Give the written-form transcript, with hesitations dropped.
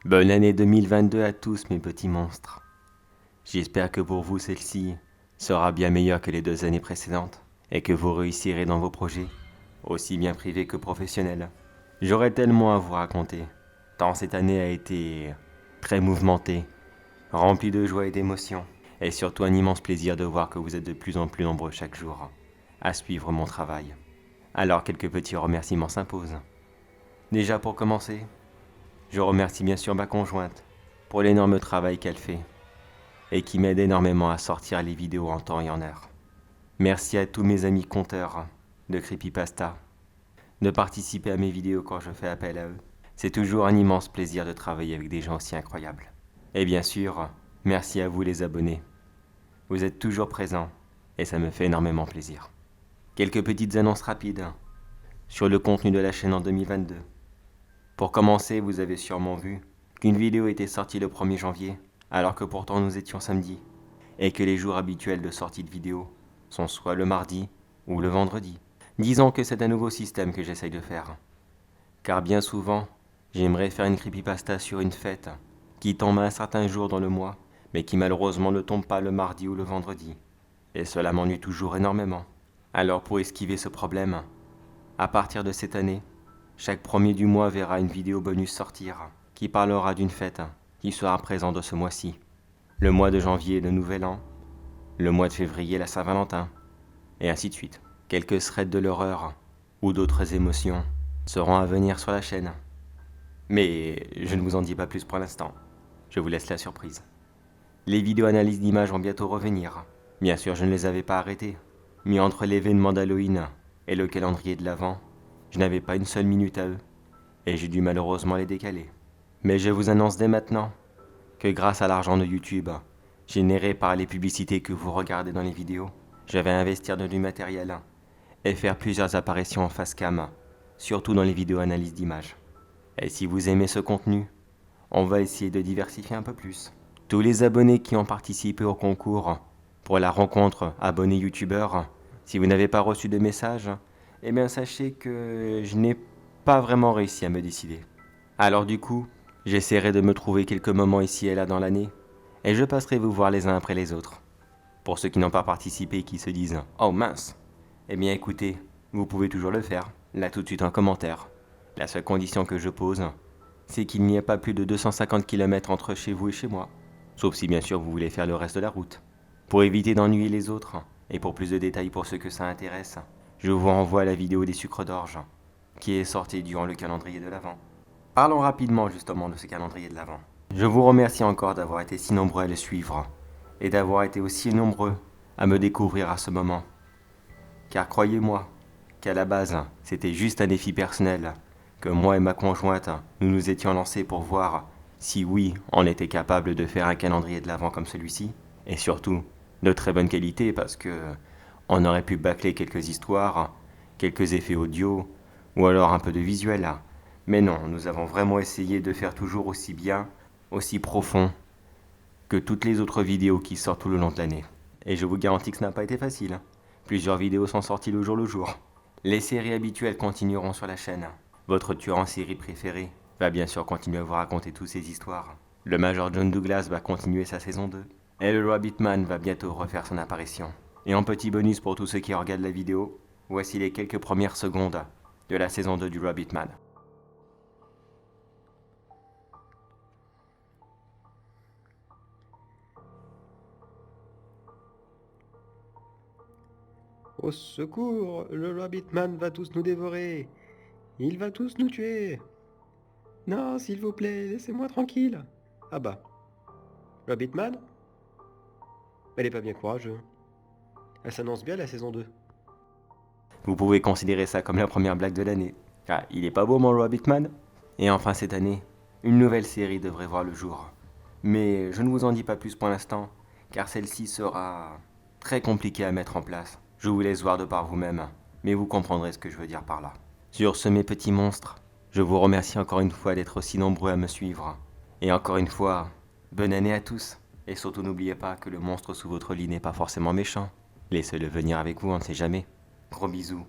Bonne année 2022 à tous mes petits monstres. J'espère que pour vous celle-ci sera bien meilleure que les 2 années précédentes et que vous réussirez dans vos projets, aussi bien privés que professionnels. J'aurai tellement à vous raconter, tant cette année a été très mouvementée, remplie de joie et d'émotion, et surtout un immense plaisir de voir que vous êtes de plus en plus nombreux chaque jour à suivre mon travail. Alors quelques petits remerciements s'imposent. Déjà pour commencer, je remercie bien sûr ma conjointe pour l'énorme travail qu'elle fait et qui m'aide énormément à sortir les vidéos en temps et en heure. Merci à tous mes amis conteurs de Creepypasta de participer à mes vidéos quand je fais appel à eux. C'est toujours un immense plaisir de travailler avec des gens aussi incroyables. Et bien sûr, merci à vous les abonnés. Vous êtes toujours présents et ça me fait énormément plaisir. Quelques petites annonces rapides sur le contenu de la chaîne en 2022. Pour commencer, vous avez sûrement vu qu'une vidéo était sortie le 1er janvier, alors que pourtant nous étions samedi, et que les jours habituels de sortie de vidéo sont soit le mardi ou le vendredi. Disons que c'est un nouveau système que j'essaye de faire. Car bien souvent, j'aimerais faire une creepypasta sur une fête qui tombe à un certain jour dans le mois, mais qui malheureusement ne tombe pas le mardi ou le vendredi. Et cela m'ennuie toujours énormément. Alors pour esquiver ce problème, à partir de cette année, chaque premier du mois verra une vidéo bonus sortir qui parlera d'une fête qui sera présente de ce mois-ci. Le mois de janvier, le Nouvel An, le mois de février, la Saint-Valentin, et ainsi de suite. Quelques threads de l'horreur ou d'autres émotions seront à venir sur la chaîne. Mais je ne vous en dis pas plus pour l'instant. Je vous laisse la surprise. Les vidéos analyses d'images vont bientôt revenir. Bien sûr, je ne les avais pas arrêtées. Mais entre l'événement d'Halloween et le calendrier de l'Avent, je n'avais pas une seule minute à eux. Et j'ai dû malheureusement les décaler. Mais je vous annonce dès maintenant que grâce à l'argent de YouTube, généré par les publicités que vous regardez dans les vidéos, je vais investir dans du matériel et faire plusieurs apparitions en face cam, surtout dans les vidéos analyses d'images. Et si vous aimez ce contenu, on va essayer de diversifier un peu plus. Tous les abonnés qui ont participé au concours pour la rencontre abonnés youtubeurs, si vous n'avez pas reçu de message, eh bien sachez que je n'ai pas vraiment réussi à me décider. Alors du coup, j'essaierai de me trouver quelques moments ici et là dans l'année, et je passerai vous voir les uns après les autres. Pour ceux qui n'ont pas participé et qui se disent « Oh mince !» Eh bien écoutez, vous pouvez toujours le faire, là tout de suite en commentaire. La seule condition que je pose, c'est qu'il n'y ait pas plus de 250 km entre chez vous et chez moi. Sauf si bien sûr vous voulez faire le reste de la route. Pour éviter d'ennuyer les autres, et pour plus de détails pour ceux que ça intéresse, je vous renvoie à la vidéo des sucres d'orge, qui est sortie durant le calendrier de l'Avent. Parlons rapidement justement de ce calendrier de l'Avent. Je vous remercie encore d'avoir été si nombreux à le suivre, et d'avoir été aussi nombreux à me découvrir à ce moment. Car croyez-moi, qu'à la base, c'était juste un défi personnel, que moi et ma conjointe, nous nous étions lancés pour voir si oui, on était capable de faire un calendrier de l'Avent comme celui-ci, et surtout, de très bonne qualité, parce que on aurait pu bâcler quelques histoires, quelques effets audio, ou alors un peu de visuel. Mais non, nous avons vraiment essayé de faire toujours aussi bien, aussi profond, que toutes les autres vidéos qui sortent tout le long de l'année. Et je vous garantis que ce n'a pas été facile. Plusieurs vidéos sont sorties le jour. Les séries habituelles continueront sur la chaîne. Votre tueur en série préféré va bien sûr continuer à vous raconter toutes ces histoires. Le Major John Douglas va continuer sa saison 2. Et le Rabbitman va bientôt refaire son apparition. Et en petit bonus pour tous ceux qui regardent la vidéo, voici les quelques premières secondes de la saison 2 du Rabbitman. Au secours, le Rabbitman va tous nous dévorer. Il va tous nous tuer. Non, s'il vous plaît, laissez-moi tranquille. Ah bah. Rabbitman? Elle est pas bien courageux. Elle s'annonce bien la saison 2. Vous pouvez considérer ça comme la première blague de l'année. Ah, il est pas beau mon Rabbitman? Et enfin cette année, une nouvelle série devrait voir le jour. Mais je ne vous en dis pas plus pour l'instant, car celle-ci sera très compliquée à mettre en place. Je vous laisse voir de par vous-même, mais vous comprendrez ce que je veux dire par là. Sur ce mes petits monstres, je vous remercie encore une fois d'être aussi nombreux à me suivre. Et encore une fois, bonne année à tous. Et surtout n'oubliez pas que le monstre sous votre lit n'est pas forcément méchant. Laissez-le venir avec vous, on ne sait jamais. Gros bisous.